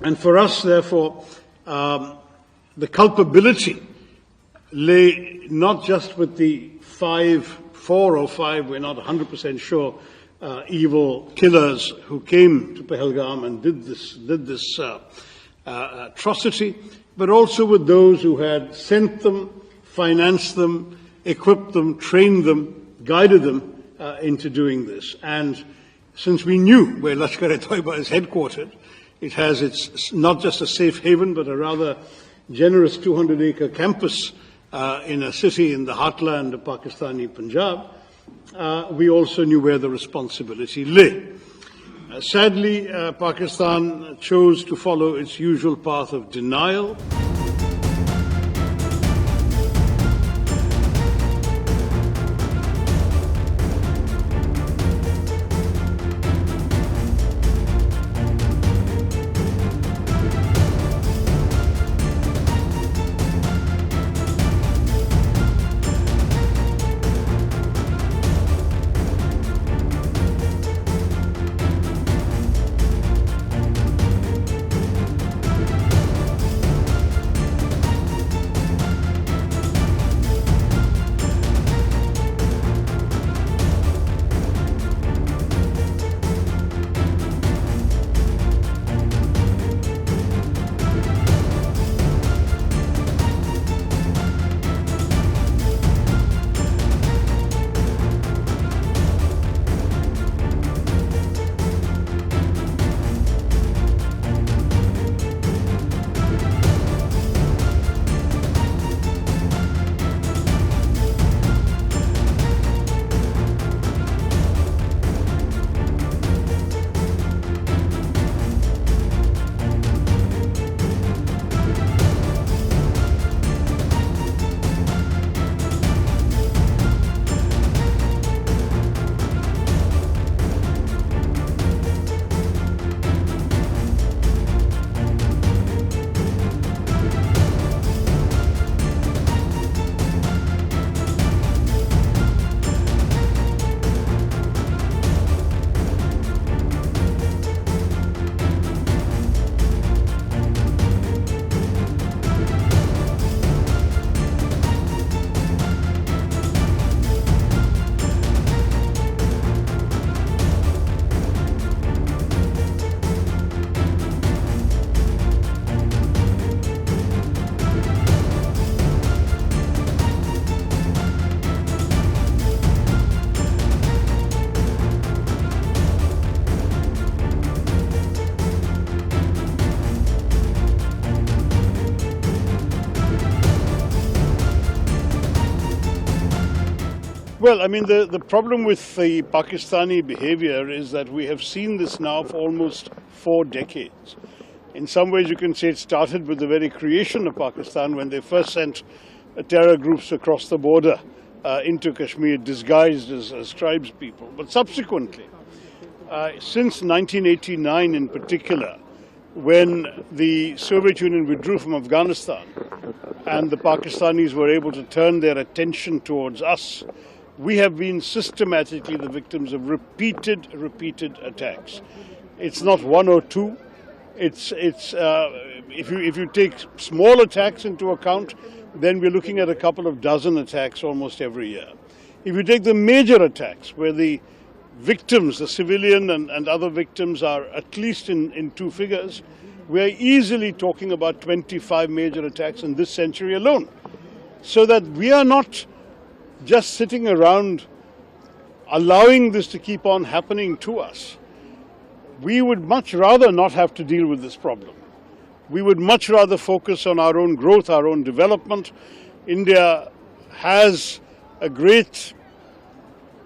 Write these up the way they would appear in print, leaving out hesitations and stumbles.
And for us, therefore, the culpability lay not just with the four or five, we're not 100% sure, evil killers who came to Pahalgam and did this atrocity, but also with those who had sent them, financed them, equipped them, trained them, guided them into doing this. And since we knew where Lashkar-e-Toiba is headquartered, it has its not just a safe haven, but a rather generous 200-acre campus in a city in the heartland of Pakistani Punjab. We also knew where the responsibility lay. Sadly, Pakistan chose to follow its usual path of denial. Well, I mean, the problem with the Pakistani behavior is that we have seen this now for almost 4 decades. In some ways, you can say it started with the very creation of Pakistan when they first sent terror groups across the border into Kashmir, disguised as tribes people. But subsequently, since 1989 in particular, when the Soviet Union withdrew from Afghanistan and the Pakistanis were able to turn their attention towards us, we have been systematically the victims of repeated attacks. It's not 1 or 2. If you take small attacks into account, then we're looking at a couple of dozen attacks almost every year. If you take the major attacks, where the victims, the civilian and other victims, are at least in 2 figures, we're easily talking about 25 major attacks in this century alone. So that we are not just sitting around allowing this to keep on happening to us. We would much rather not have to deal with this problem. We would much rather focus on our own growth, our own development. India has a great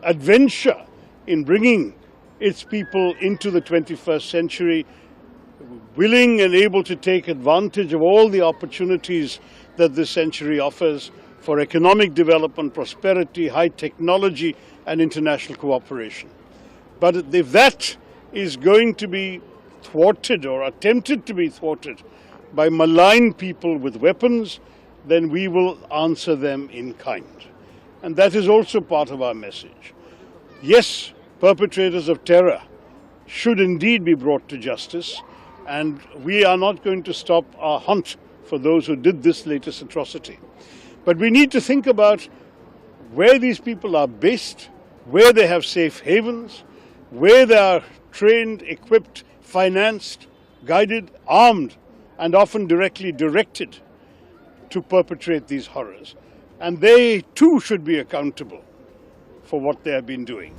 adventure in bringing its people into the 21st century, willing and able to take advantage of all the opportunities that this century offers for economic development, prosperity, high technology, and international cooperation. But if that is going to be thwarted or attempted to be thwarted by malign people with weapons, then we will answer them in kind. And that is also part of our message. Yes, perpetrators of terror should indeed be brought to justice, And we are not going to stop our hunt for those who did this latest atrocity. But we need to think about where these people are based, where they have safe havens, where they are trained, equipped, financed, guided, armed, and often directly directed to perpetrate these horrors. And they too should be accountable for what they have been doing.